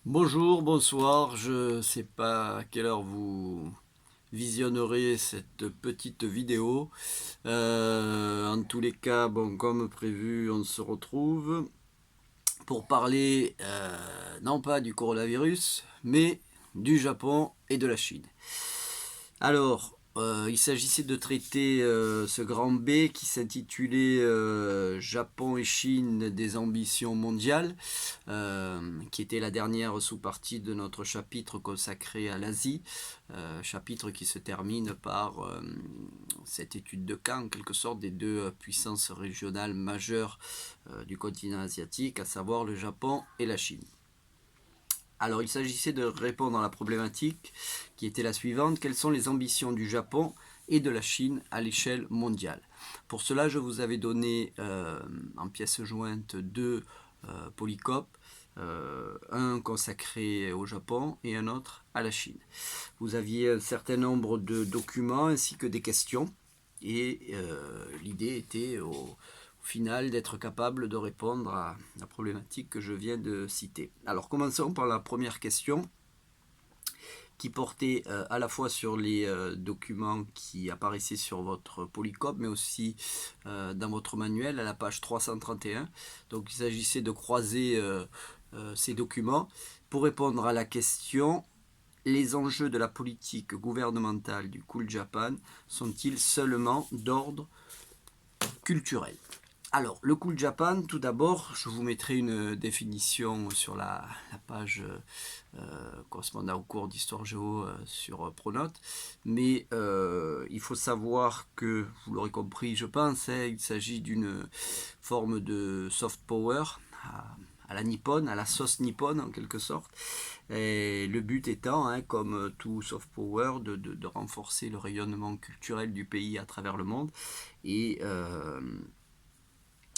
Bonjour, bonsoir, je ne sais pas à quelle heure vous visionnerez cette petite vidéo. En tous les cas, bon, comme prévu, on se retrouve pour parler non pas du coronavirus, mais du Japon et de la Chine. Alors, il s'agissait de traiter ce grand B qui s'intitulait Japon et Chine des ambitions mondiales, qui était la dernière sous-partie de notre chapitre consacré à l'Asie, chapitre qui se termine par cette étude de cas en quelque sorte des deux puissances régionales majeures du continent asiatique, à savoir le Japon et la Chine. Alors il s'agissait de répondre à la problématique qui était la suivante: quelles sont les ambitions du Japon et de la Chine à l'échelle mondiale? Pour cela, je vous avais donné en pièces jointes deux polycopes, un consacré au Japon et un autre à la Chine. Vous aviez un certain nombre de documents ainsi que des questions, et l'idée était au final d'être capable de répondre à la problématique que je viens de citer. Alors commençons par la première question qui portait à la fois sur les documents qui apparaissaient sur votre polycope, mais aussi dans votre manuel à la page 331. Donc il s'agissait de croiser ces documents pour répondre à la question: les enjeux de la politique gouvernementale du Cool Japan sont-ils seulement d'ordre culturel? Alors, le Cool Japan, tout d'abord, je vous mettrai une définition sur la page correspondant au cours d'Histoire Géo sur Pronote, mais il faut savoir que, vous l'aurez compris, je pense, il s'agit d'une forme de soft power à la nippone, à la sauce nippone en quelque sorte. Et le but étant, comme tout soft power, de renforcer le rayonnement culturel du pays à travers le monde. Et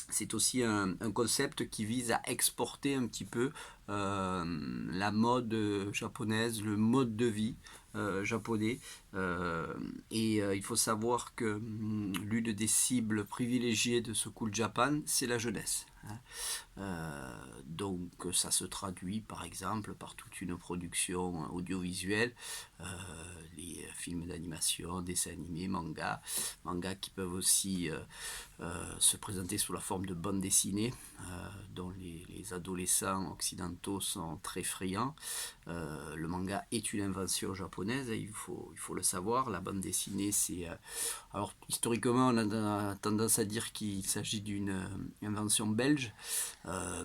c'est aussi un concept qui vise à exporter un petit peu la mode japonaise, le mode de vie japonais. Et il faut savoir que l'une des cibles privilégiées de ce Cool Japan, c'est la jeunesse. Donc ça se traduit par exemple par toute une production audiovisuelle, les films d'animation, dessins animés, mangas qui peuvent aussi se présenter sous la forme de bandes dessinées, dont les adolescents occidentaux sont très friands. Le manga est une invention japonaise, il faut le savoir. La bande dessinée, c'est... alors, historiquement, on a tendance à dire qu'il s'agit d'une invention belge,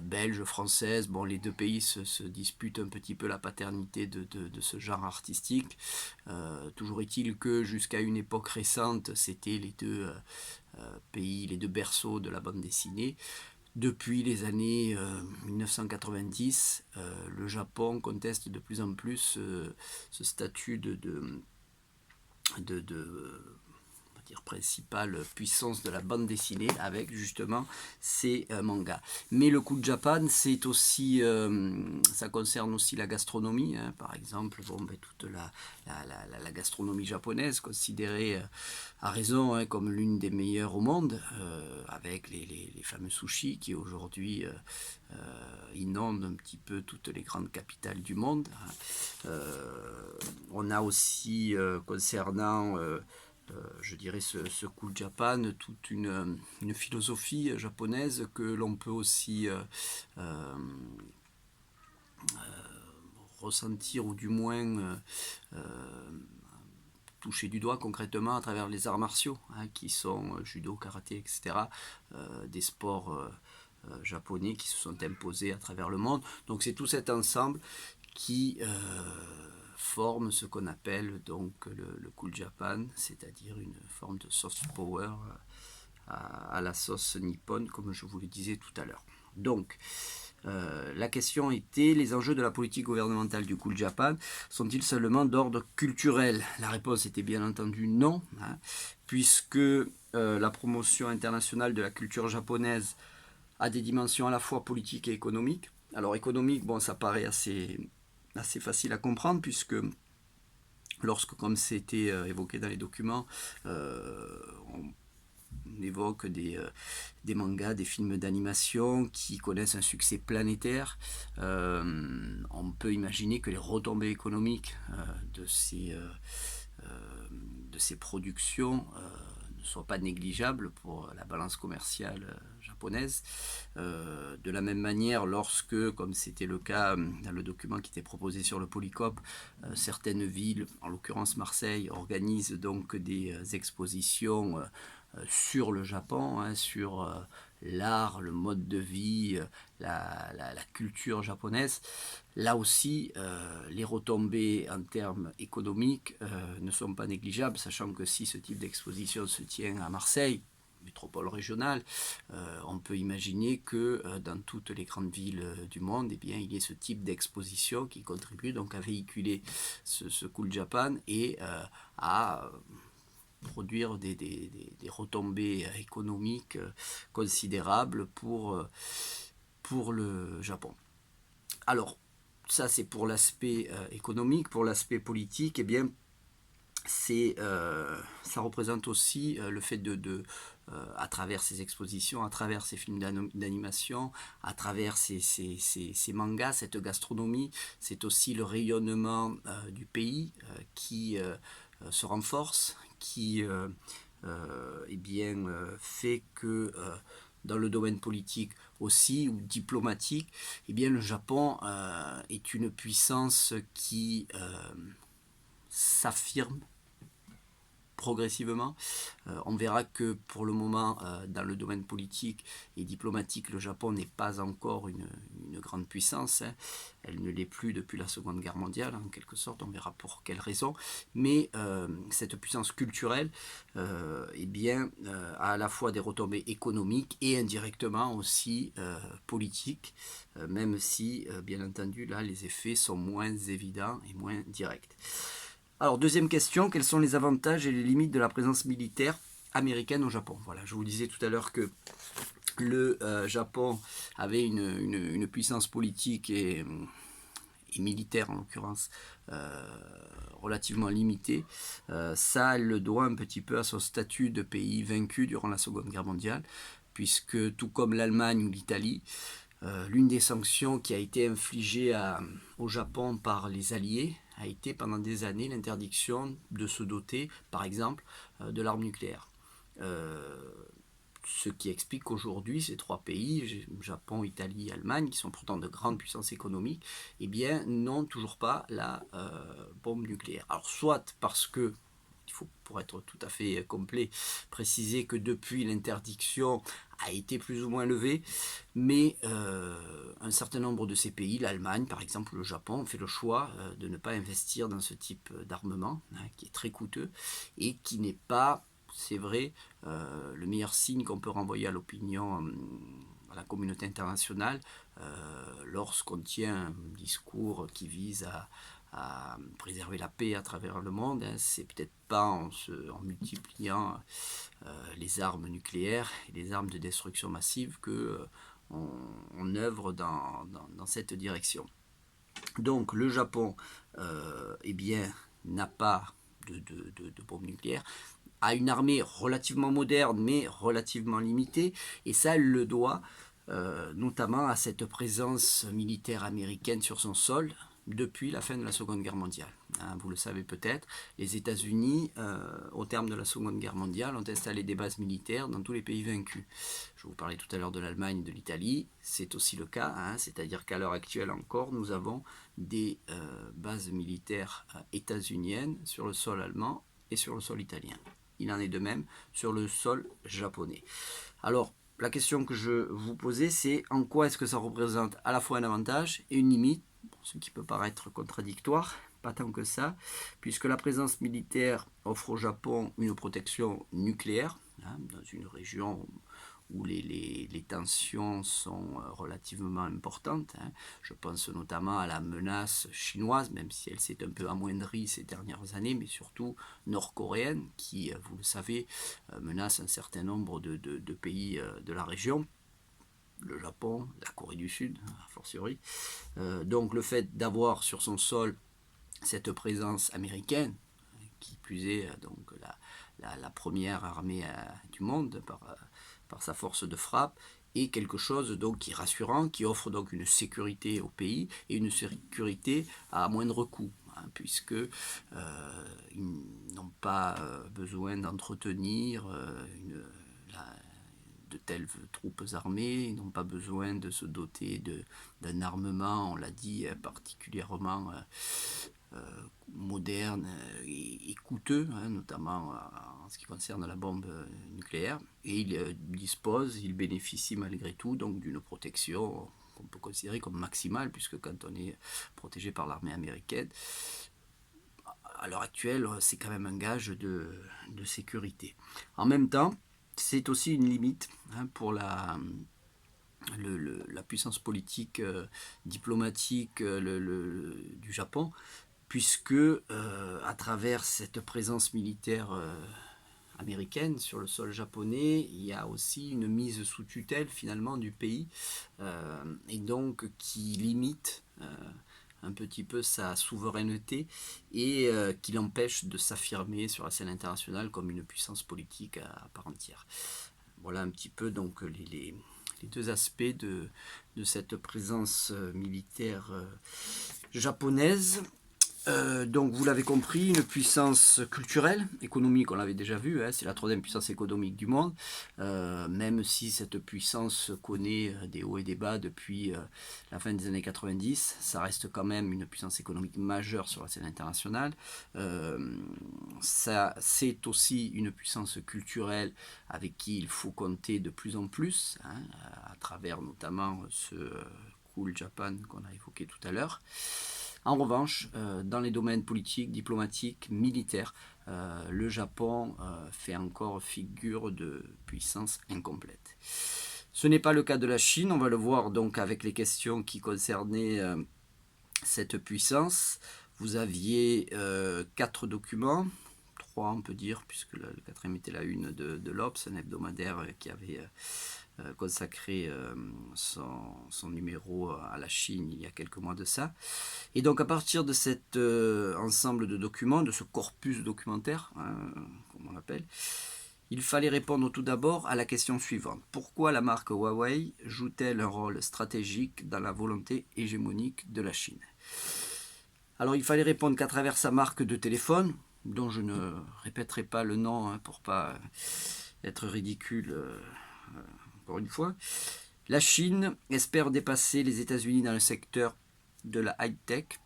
belge, française. Bon, les deux pays se disputent un petit peu la paternité de ce genre artistique. Toujours est-il que jusqu'à une époque récente, c'était les deux pays, les deux berceaux de la bande dessinée. Depuis les années 1990, le Japon conteste de plus en plus ce statut de principale puissance de la bande dessinée avec justement ces mangas. Mais le Cool Japan, c'est aussi, ça concerne aussi la gastronomie, par exemple, toute la gastronomie japonaise considérée à raison comme l'une des meilleures au monde, avec les fameux sushis qui aujourd'hui inondent un petit peu toutes les grandes capitales du monde. On a aussi concernant je dirais ce Cool Japan, toute une philosophie japonaise que l'on peut aussi ressentir, ou du moins toucher du doigt concrètement à travers les arts martiaux, qui sont judo, karaté, etc., des sports japonais qui se sont imposés à travers le monde. Donc c'est tout cet ensemble qui forme ce qu'on appelle donc le Cool Japan, c'est-à-dire une forme de soft power à la sauce nippone, comme je vous le disais tout à l'heure. Donc, la question était: les enjeux de la politique gouvernementale du Cool Japan sont-ils seulement d'ordre culturel? La réponse était bien entendu non, puisque la promotion internationale de la culture japonaise a des dimensions à la fois politiques et économiques. Alors économique, bon, ça paraît assez facile à comprendre, puisque lorsque, comme c'était évoqué dans les documents, on On évoque des mangas, des films d'animation qui connaissent un succès planétaire. On peut imaginer que les retombées économiques de ces productions ne soient pas négligeables pour la balance commerciale japonaise. De la même manière, lorsque, comme c'était le cas dans le document qui était proposé sur le Polycope, certaines villes, en l'occurrence Marseille, organisent donc des expositions sur le Japon, hein, sur l'art, le mode de vie, la culture japonaise. Là aussi, les retombées en termes économiques ne sont pas négligeables, sachant que si ce type d'exposition se tient à Marseille, métropole régionale, on peut imaginer que dans toutes les grandes villes du monde, eh bien, il y ait ce type d'exposition qui contribue donc à véhiculer ce Cool Japan et à produire des retombées économiques considérables pour le Japon. Alors, ça c'est pour l'aspect économique. Pour l'aspect politique, eh bien, ça représente aussi le fait à travers ces expositions, à travers ces films d'animation, à travers ces mangas, cette gastronomie, c'est aussi le rayonnement du pays qui se renforce, qui eh bien, fait que dans le domaine politique aussi ou diplomatique, eh bien, le Japon est une puissance qui s'affirme progressivement. On verra que pour le moment, dans le domaine politique et diplomatique, le Japon n'est pas encore une grande puissance. Hein. Elle ne l'est plus depuis la Seconde Guerre mondiale, en quelque sorte. On verra pour quelles raisons. Mais cette puissance culturelle eh bien, a à la fois des retombées économiques et indirectement aussi politiques, même si, bien entendu, là, les effets sont moins évidents et moins directs. Alors, deuxième question, quels sont les avantages et les limites de la présence militaire américaine au Japon? Voilà, je vous disais tout à l'heure que le Japon avait une puissance politique et militaire, en l'occurrence, relativement limitée. Ça, elle le doit un petit peu à son statut de pays vaincu durant la Seconde Guerre mondiale, puisque tout comme l'Allemagne ou l'Italie, l'une des sanctions qui a été infligée au Japon par les Alliés a été pendant des années l'interdiction de se doter, par exemple, de l'arme nucléaire. Ce qui explique qu'aujourd'hui, ces trois pays, Japon, Italie, Allemagne, qui sont pourtant de grandes puissances économiques, eh bien, n'ont toujours pas la bombe nucléaire. Alors, soit parce que il faut, pour être tout à fait complet, préciser que depuis l'interdiction a été plus ou moins levée, mais un certain nombre de ces pays, l'Allemagne par exemple, le Japon, ont fait le choix de ne pas investir dans ce type d'armement, hein, qui est très coûteux et qui n'est pas, c'est vrai, le meilleur signe qu'on peut renvoyer à l'opinion, à la communauté internationale, lorsqu'on tient un discours qui vise à préserver la paix à travers le monde. Hein. C'est peut-être pas en multipliant les armes nucléaires et les armes de destruction massive que on œuvre dans cette direction. Donc le Japon eh bien, n'a pas de bombe nucléaire, a une armée relativement moderne mais relativement limitée, et ça elle le doit notamment à cette présence militaire américaine sur son sol depuis la fin de la Seconde Guerre mondiale. Hein, vous le savez peut-être, les États-Unis, au terme de la Seconde Guerre mondiale, ont installé des bases militaires dans tous les pays vaincus. Je vous parlais tout à l'heure de l'Allemagne et de l'Italie, c'est aussi le cas, hein, c'est-à-dire qu'à l'heure actuelle encore, nous avons des bases militaires états-uniennes sur le sol allemand et sur le sol italien. Il en est de même sur le sol japonais. Alors, la question que je vous posais, c'est en quoi est-ce que ça représente à la fois un avantage et une limite, ce qui peut paraître contradictoire, pas tant que ça, puisque la présence militaire offre au Japon une protection nucléaire, hein, dans une région où les tensions sont relativement importantes. Hein. Je pense notamment à la menace chinoise, même si elle s'est un peu amoindrie ces dernières années, mais surtout nord-coréenne, qui, vous le savez, menace un certain nombre de pays de la région. Le Japon, la Corée du Sud, a fortiori. Donc le fait d'avoir sur son sol cette présence américaine, qui plus est donc la première armée du monde par sa force de frappe, est quelque chose donc qui est rassurant, qui offre donc une sécurité au pays et une sécurité à moindre coût, hein, puisque ils n'ont pas besoin d'entretenir de telles troupes armées, ils n'ont pas besoin de se doter d'un armement, on l'a dit, particulièrement moderne et coûteux, hein, notamment en ce qui concerne la bombe nucléaire. Et il bénéficie malgré tout donc d'une protection qu'on peut considérer comme maximale, puisque quand on est protégé par l'armée américaine, à l'heure actuelle, c'est quand même un gage de sécurité. En même temps, c'est aussi une limite, hein, pour la puissance politique, diplomatique du Japon, puisque à travers cette présence militaire américaine sur le sol japonais, il y a aussi une mise sous tutelle finalement du pays, et donc qui limite un petit peu sa souveraineté et qui l'empêche de s'affirmer sur la scène internationale comme une puissance politique à part entière. Voilà un petit peu donc les deux aspects de cette présence militaire japonaise. Donc vous l'avez compris, une puissance culturelle, économique, on l'avait déjà vu, hein, c'est la troisième puissance économique du monde, même si cette puissance connaît des hauts et des bas depuis la fin des années 90, ça reste quand même une puissance économique majeure sur la scène internationale. C'est aussi une puissance culturelle avec qui il faut compter de plus en plus, hein, à travers notamment ce Cool Japan qu'on a évoqué tout à l'heure. En revanche, dans les domaines politiques, diplomatiques, militaires, le Japon fait encore figure de puissance incomplète. Ce n'est pas le cas de la Chine, on va le voir donc avec les questions qui concernaient cette puissance. Vous aviez 4 documents, 3 on peut dire, puisque le 4e était la une de l'Obs, un hebdomadaire qui avait consacré son numéro à la Chine il y a quelques mois de ça. Et donc à partir de cet ensemble de documents, de ce corpus documentaire, hein, comme on l'appelle, il fallait répondre tout d'abord à la question suivante. Pourquoi la marque Huawei joue-t-elle un rôle stratégique dans la volonté hégémonique de la Chine? Alors il fallait répondre qu'à travers sa marque de téléphone, dont je ne répéterai pas le nom hein, pour pas être ridicule encore une fois, la Chine espère dépasser les États-Unis dans le secteur de la high-tech,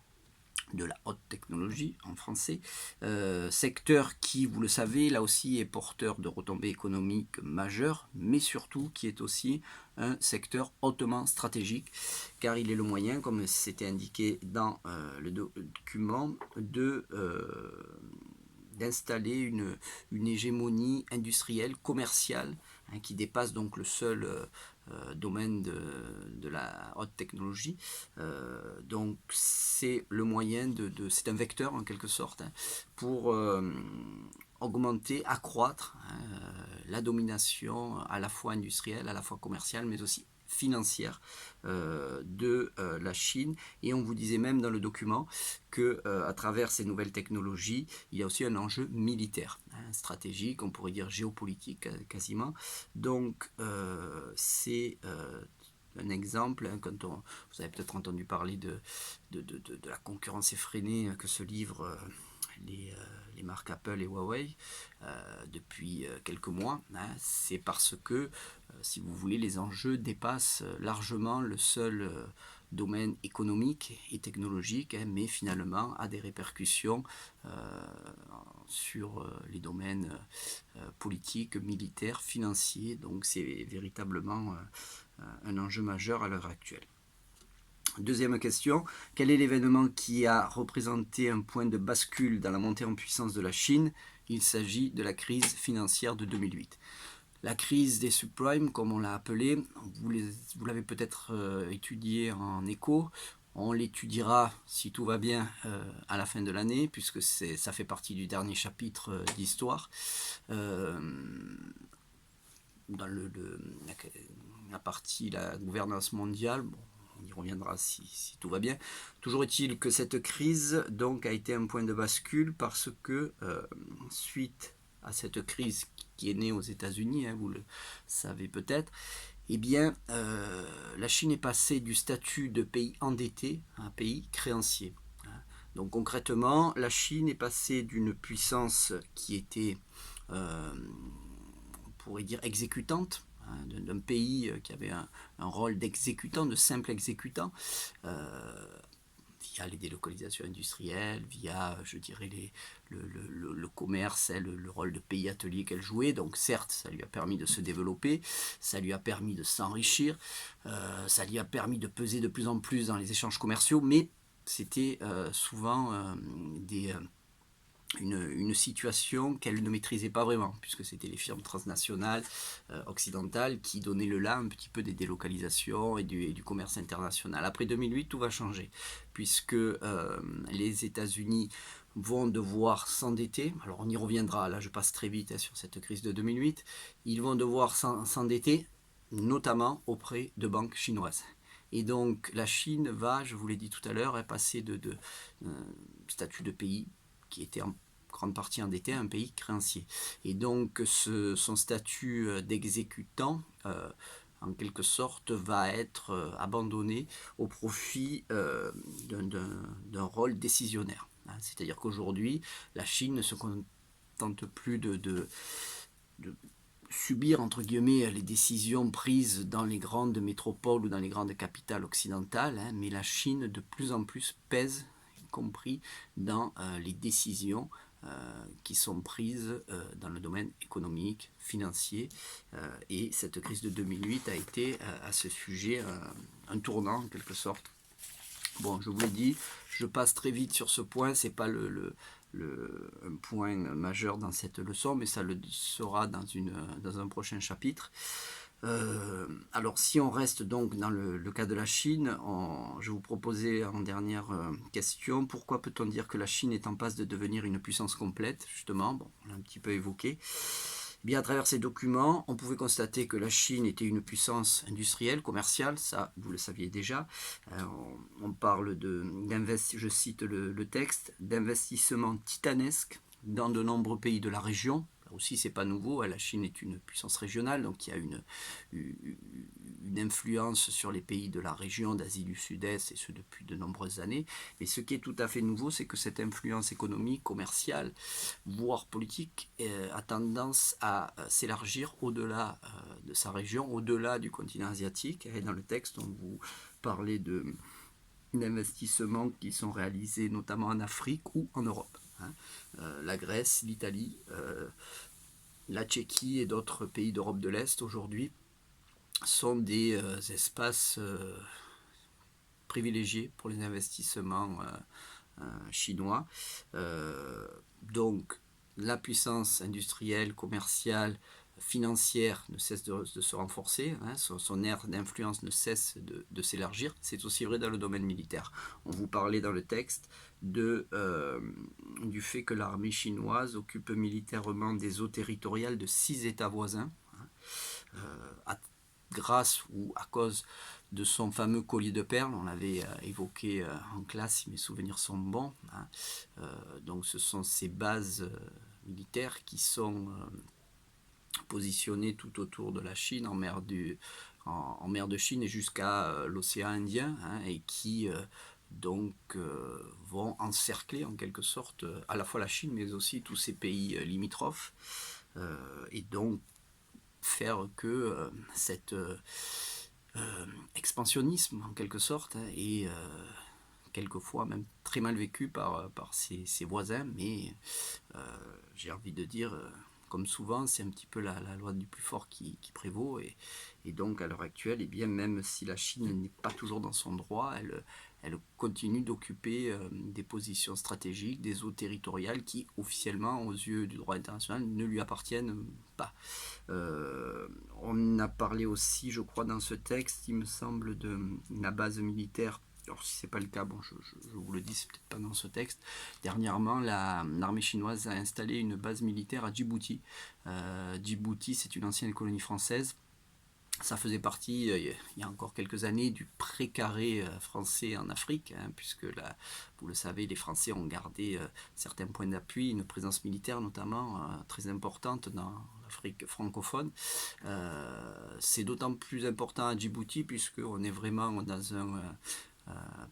de la haute technologie en français, secteur qui, vous le savez, là aussi est porteur de retombées économiques majeures, mais surtout qui est aussi un secteur hautement stratégique, car il est le moyen, comme c'était indiqué dans le document, d'installer une hégémonie industrielle, commerciale, hein, qui dépasse donc le seul domaine de la haute technologie. Donc c'est le moyen c'est un vecteur en quelque sorte, hein, pour augmenter, accroître la domination à la fois industrielle, à la fois commerciale, mais aussi financière de la Chine. Et on vous disait même dans le document que à travers ces nouvelles technologies, il y a aussi un enjeu militaire, hein, stratégique, on pourrait dire géopolitique quasiment. Donc c'est un exemple, hein, vous avez peut-être entendu parler de la concurrence effrénée que se livrent les marques Apple et Huawei depuis quelques mois, hein. C'est parce que, si vous voulez, les enjeux dépassent largement le seul domaine économique et technologique, hein, mais finalement a des répercussions sur les domaines politiques, militaires, financiers. Donc c'est véritablement un enjeu majeur à l'heure actuelle. Deuxième question, quel est l'événement qui a représenté un point de bascule dans la montée en puissance de la Chine? Il s'agit de la crise financière de 2008. La crise des subprimes, comme on l'a appelée, vous l'avez peut-être étudiée en écho. On l'étudiera, si tout va bien, à la fin de l'année, puisque ça fait partie du dernier chapitre d'histoire. Dans la partie la gouvernance mondiale, bon, on y reviendra si tout va bien. Toujours est-il que cette crise donc a été un point de bascule parce que suite à cette crise qui est née aux États-Unis, vous le savez peut-être, eh bien, la Chine est passée du statut de pays endetté à un pays créancier. Donc concrètement, la Chine est passée d'une puissance qui était, on pourrait dire, exécutante, d'un pays qui avait un rôle d'exécutant, de simple exécutant, via les délocalisations industrielles, via, je dirais, le commerce, le rôle de pays atelier qu'elle jouait. Donc certes, ça lui a permis de se développer, ça lui a permis de s'enrichir, ça lui a permis de peser de plus en plus dans les échanges commerciaux, mais c'était souvent une situation qu'elle ne maîtrisait pas vraiment, puisque c'était les firmes transnationales occidentales qui donnaient le là un petit peu des délocalisations et du commerce international. Après 2008, tout va changer, puisque les États-Unis vont devoir s'endetter. Alors on y reviendra, là je passe très vite sur cette crise de 2008. Ils vont devoir s'endetter, notamment auprès de banques chinoises. Et donc la Chine va, je vous l'ai dit tout à l'heure, passer de statut de pays qui était en grande partie endetté à un pays créancier. Et donc son statut d'exécutant, en quelque sorte, va être abandonné au profit d'un rôle décisionnaire. C'est-à-dire qu'aujourd'hui, la Chine ne se contente plus de subir entre guillemets les décisions prises dans les grandes métropoles ou dans les grandes capitales occidentales, mais la Chine de plus en plus pèse, y compris dans les décisions qui sont prises dans le domaine économique, financier, et cette crise de 2008 a été à ce sujet un tournant en quelque sorte. Bon, je vous l'ai dit, je passe très vite sur ce point, c'est pas un point majeur dans cette leçon, mais ça le sera dans un prochain chapitre. Alors si on reste donc dans le cas de la Chine, je vous proposais en dernière question, pourquoi peut-on dire que la Chine est en passe de devenir une puissance complète, justement, bon, on l'a un petit peu évoqué. Eh bien, à travers ces documents, on pouvait constater que la Chine était une puissance industrielle, commerciale, ça vous le saviez déjà. On parle je cite le texte, d'investissements titanesques dans de nombreux pays de la région. Là aussi, c'est pas nouveau, la Chine est une puissance régionale, donc il y a une influence sur les pays de la région d'Asie du Sud-Est, et ce depuis de nombreuses années. Mais ce qui est tout à fait nouveau, c'est que cette influence économique, commerciale, voire politique, a tendance à s'élargir au-delà de sa région, au-delà du continent asiatique. Et dans le texte, on vous parlait d'investissements qui sont réalisés notamment en Afrique ou en Europe. La Grèce, l'Italie, la Tchéquie et d'autres pays d'Europe de l'Est aujourd'hui sont des espaces privilégiés pour les investissements chinois. Donc la puissance industrielle, commerciale, financière ne cesse de se renforcer, son aire d'influence ne cesse de s'élargir. C'est aussi vrai dans le domaine militaire. On vous parlait dans le texte du fait que l'armée chinoise occupe militairement des eaux territoriales de 6 États voisins, grâce ou à cause de son fameux collier de perles. On l'avait évoqué en classe, si mes souvenirs sont bons. Donc ce sont ces bases militaires qui sont positionnées tout autour de la Chine, en mer de Chine et jusqu'à l'océan Indien, et qui donc vont encercler en quelque sorte à la fois la Chine mais aussi tous ces pays limitrophes, et donc faire que cet expansionnisme en quelque sorte est quelquefois même très mal vécu par ses voisins, mais j'ai envie de dire, comme souvent, c'est un petit peu la loi du plus fort qui prévaut, et donc à l'heure actuelle, eh bien, même si la Chine n'est pas toujours dans son droit, elle continue d'occuper des positions stratégiques, des eaux territoriales qui, officiellement, aux yeux du droit international, ne lui appartiennent pas. On a parlé aussi, je crois, dans ce texte, il me semble, de la base militaire. Alors si c'est pas le cas, bon, je vous le dis, c'est peut-être pas dans ce texte. Dernièrement, l'armée chinoise a installé une base militaire à Djibouti. Djibouti, c'est une ancienne colonie française Ça faisait partie, il y a encore quelques années, du précaré français en Afrique, hein, puisque là, vous le savez, les Français ont gardé certains points d'appui, une présence militaire notamment très importante dans l'Afrique francophone. C'est d'autant plus important à Djibouti, puisqu'on est vraiment dans un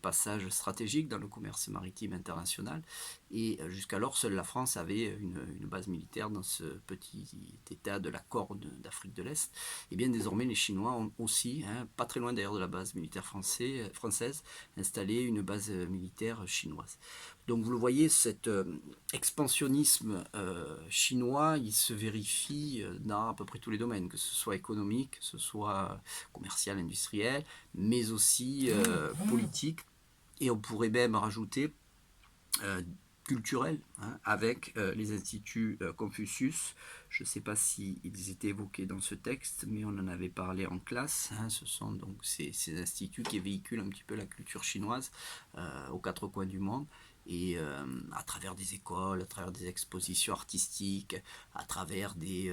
passage stratégique dans le commerce maritime international. Et jusqu'alors, seule la France avait une base militaire dans ce petit état de la Corne d'Afrique de l'Est. Et bien désormais, les Chinois ont aussi, hein, pas très loin d'ailleurs de la base militaire française, installé une base militaire chinoise. Donc vous le voyez, cet expansionnisme chinois, il se vérifie dans à peu près tous les domaines, que ce soit économique, que ce soit commercial, industriel, mais aussi politique. Et on pourrait même rajouter culturel, hein, avec les instituts Confucius. Je ne sais pas s'ils étaient évoqués dans ce texte, mais on en avait parlé en classe. Hein. Ce sont donc ces instituts qui véhiculent un petit peu la culture chinoise aux quatre coins du monde. Et à travers des écoles, à travers des expositions artistiques, à travers des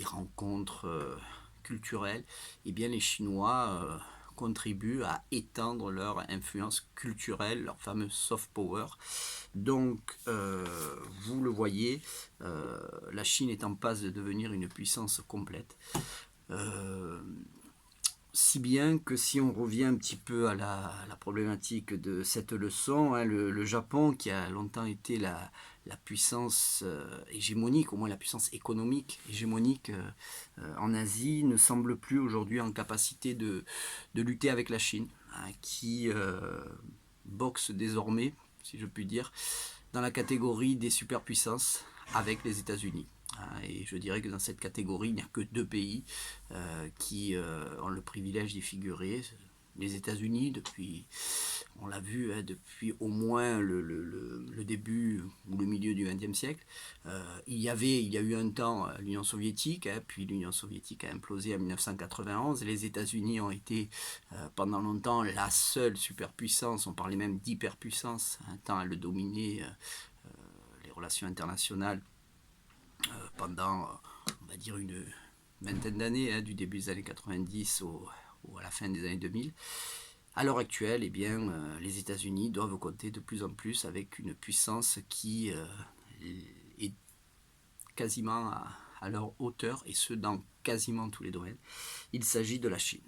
rencontres culturelles, eh bien les Chinois contribuent à étendre leur influence culturelle, leur fameux soft power. Donc, vous le voyez, la Chine est en passe de devenir une puissance complète. Si bien que si on revient un petit peu à la problématique de cette leçon, hein, le Japon, qui a longtemps été la puissance hégémonique, au moins la puissance économique hégémonique en Asie, ne semble plus aujourd'hui en capacité de lutter avec la Chine, hein, qui boxe désormais, si je puis dire, dans la catégorie des superpuissances avec les États-Unis. Et je dirais que dans cette catégorie, il n'y a que deux pays qui ont le privilège d'y figurer. Les États-Unis, depuis, on l'a vu, hein, depuis au moins le début ou le milieu du XXe siècle. Il y a eu un temps l'Union soviétique, hein, puis l'Union soviétique a implosé en 1991. Les États-Unis ont été pendant longtemps la seule superpuissance, on parlait même d'hyperpuissance, hein, tant elle dominait les relations internationales pendant, on va dire, une vingtaine d'années, hein, du début des années 90 à la fin des années 2000. À l'heure actuelle, eh bien, les États-Unis doivent compter de plus en plus avec une puissance qui est quasiment à leur hauteur, et ce dans quasiment tous les domaines. Il s'agit de la Chine.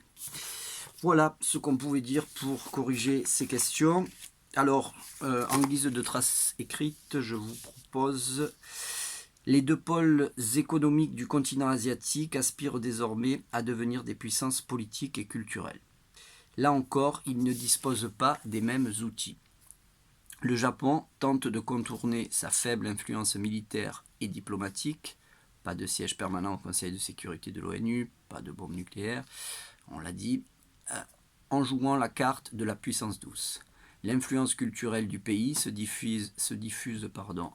Voilà ce qu'on pouvait dire pour corriger ces questions. Alors, en guise de trace écrite, je vous propose: les deux pôles économiques du continent asiatique aspirent désormais à devenir des puissances politiques et culturelles. Là encore, ils ne disposent pas des mêmes outils. Le Japon tente de contourner sa faible influence militaire et diplomatique. Pas de siège permanent au Conseil de sécurité de l'ONU, pas de bombes nucléaires, on l'a dit, en jouant la carte de la puissance douce. L'influence culturelle du pays se diffuse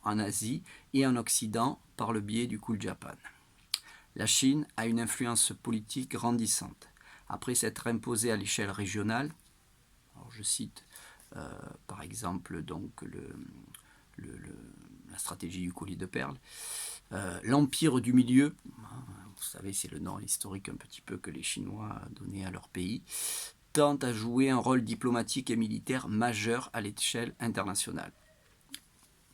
en Asie et en Occident par le biais du Cool Japan. La Chine a une influence politique grandissante. Après s'être imposée à l'échelle régionale, alors je cite par exemple donc la stratégie du collier de perles, l'empire du milieu, vous savez c'est le nom historique un petit peu que les Chinois donnaient à leur pays, tente à jouer un rôle diplomatique et militaire majeur à l'échelle internationale.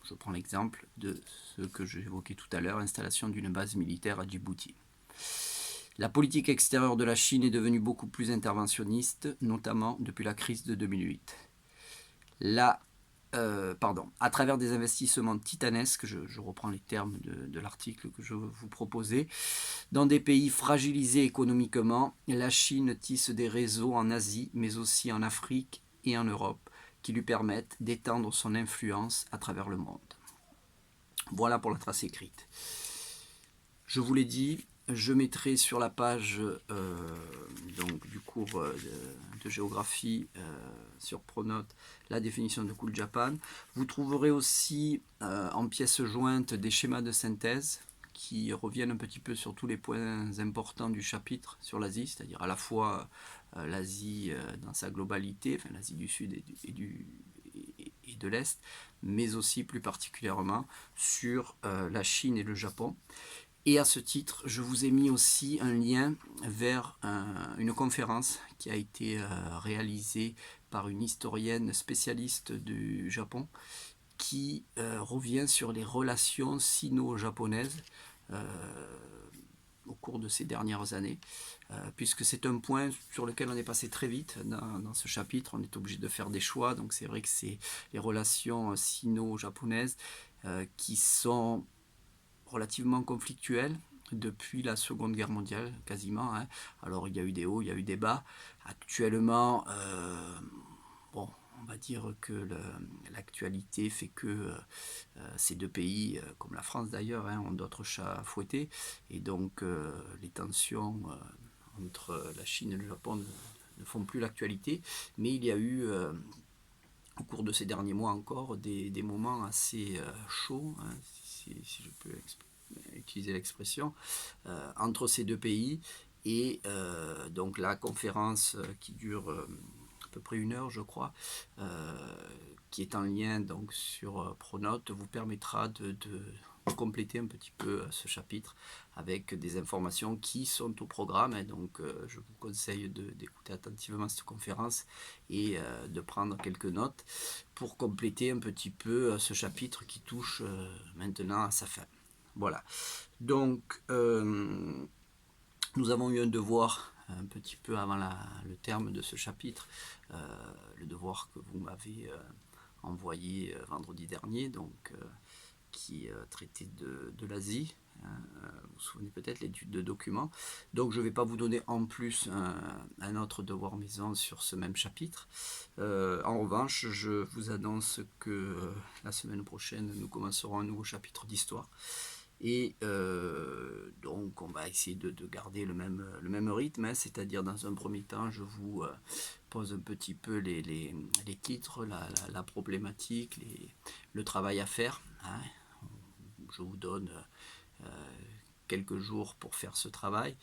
Je prends l'exemple de ce que j'évoquais tout à l'heure, l'installation d'une base militaire à Djibouti. La politique extérieure de la Chine est devenue beaucoup plus interventionniste, notamment depuis la crise de 2008. À travers des investissements titanesques, je reprends les termes de l'article que je vous proposais, dans des pays fragilisés économiquement, la Chine tisse des réseaux en Asie, mais aussi en Afrique et en Europe, qui lui permettent d'étendre son influence à travers le monde. Voilà pour la trace écrite. Je vous l'ai dit, je mettrai sur la page donc, du cours de géographie sur Pronote la définition de Cool Japan. Vous trouverez aussi en pièces jointes des schémas de synthèse qui reviennent un petit peu sur tous les points importants du chapitre sur l'Asie, c'est-à-dire à la fois l'Asie dans sa globalité, enfin l'Asie du Sud et de l'Est, mais aussi plus particulièrement sur la Chine et le Japon. Et à ce titre, je vous ai mis aussi un lien vers une conférence qui a été réalisée par une historienne spécialiste du Japon qui revient sur les relations sino-japonaises au cours de ces dernières années, puisque c'est un point sur lequel on est passé très vite dans ce chapitre. On est obligé de faire des choix, donc c'est vrai que c'est les relations sino-japonaises qui sont relativement conflictuelles depuis la Seconde Guerre mondiale, quasiment. Hein. Alors il y a eu des hauts, il y a eu des bas. Actuellement, bon, on va dire que l'actualité fait que ces deux pays, comme la France d'ailleurs, hein, ont d'autres chats à fouetter. Et donc les tensions entre la Chine et le Japon ne font plus l'actualité. Mais il y a eu au cours de ces derniers mois encore des moments assez chauds, hein, si je peux utiliser l'expression, entre ces deux pays. Et donc la conférence qui dure à peu près 1 heure, je crois, qui est en lien donc sur Pronote, vous permettra de compléter un petit peu ce chapitre avec des informations qui sont au programme. Et donc je vous conseille d'écouter attentivement cette conférence et de prendre quelques notes pour compléter un petit peu ce chapitre qui touche maintenant à sa fin. Voilà. Donc nous avons eu un devoir un petit peu avant le terme de ce chapitre, le devoir que vous m'avez envoyé vendredi dernier, donc qui traitait de l'Asie. Vous vous souvenez peut-être, l'étude de documents. Donc je ne vais pas vous donner en plus un autre devoir maison sur ce même chapitre. En revanche, je vous annonce que la semaine prochaine, nous commencerons un nouveau chapitre d'histoire. Et donc on va essayer de garder le même rythme, hein, c'est-à-dire dans un premier temps, je vous pose un petit peu les titres, la problématique, le travail à faire. Hein. Je vous donne quelques jours pour faire ce travail.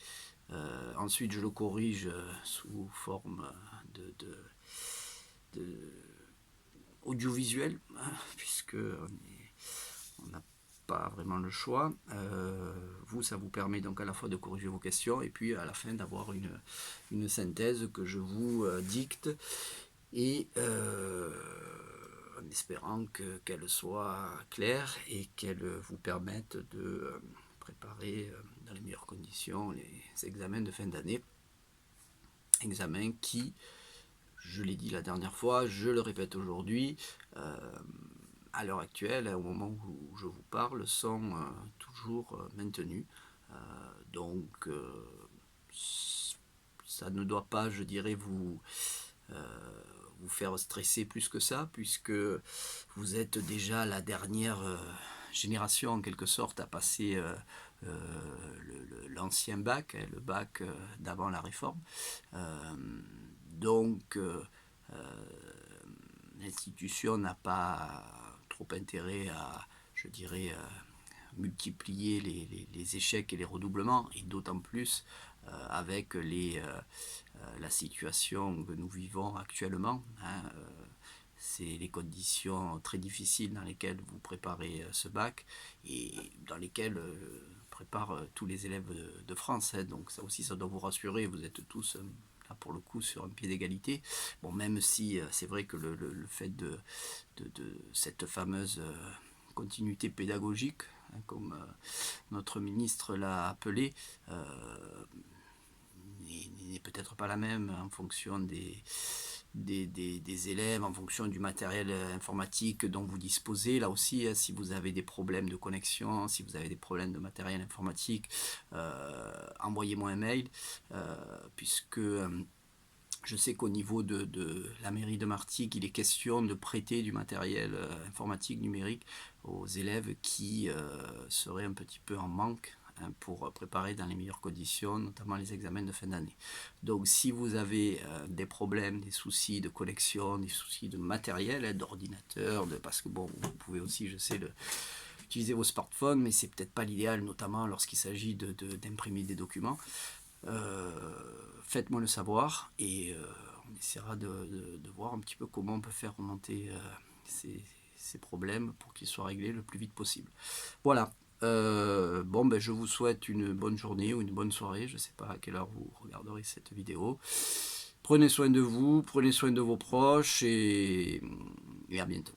Ensuite, je le corrige sous forme de audiovisuel, hein, puisque on n'a pas vraiment le choix. Vous, ça vous permet donc à la fois de corriger vos questions et puis à la fin d'avoir une synthèse que je vous dicte et en espérant qu'elle soit claire et qu'elle vous permette de préparer dans les meilleures conditions les examens de fin d'année. Examens qui, je l'ai dit la dernière fois, je le répète aujourd'hui, à l'heure actuelle, au moment où je vous parle, sont toujours maintenus. Donc, ça ne doit pas, je dirais, vous faire stresser plus que ça, puisque vous êtes déjà la dernière génération, en quelque sorte, à passer l'ancien bac, le bac d'avant la réforme. Donc, l'institution n'a pas trop intérêt à, je dirais, multiplier les échecs et les redoublements, et d'autant plus avec la situation que nous vivons actuellement. Hein, c'est les conditions très difficiles dans lesquelles vous préparez ce bac et dans lesquelles préparent tous les élèves de France. Hein. Donc ça aussi, ça doit vous rassurer, vous êtes tous là pour le coup sur un pied d'égalité. Bon, même si c'est vrai que le fait de cette fameuse continuité pédagogique, hein, comme notre ministre l'a appelé, n'est peut-être pas la même en fonction des élèves, en fonction du matériel informatique dont vous disposez. Là aussi, si vous avez des problèmes de connexion, si vous avez des problèmes de matériel informatique, envoyez-moi un mail, puisque je sais qu'au niveau de la mairie de Martigues, il est question de prêter du matériel informatique numérique aux élèves qui seraient un petit peu en manque, hein, pour préparer dans les meilleures conditions, notamment les examens de fin d'année. Donc si vous avez des problèmes, des soucis de connexion, des soucis de matériel, hein, d'ordinateur, parce que bon, vous pouvez aussi, je sais, utiliser vos smartphones, mais c'est peut-être pas l'idéal, notamment lorsqu'il s'agit d'imprimer des documents. Faites-moi le savoir et on essaiera de voir un petit peu comment on peut faire remonter ces problèmes pour qu'ils soient réglés le plus vite possible. Voilà, Bon, ben, je vous souhaite une bonne journée ou une bonne soirée. Je ne sais pas à quelle heure vous regarderez cette vidéo. Prenez soin de vous, prenez soin de vos proches et à bientôt.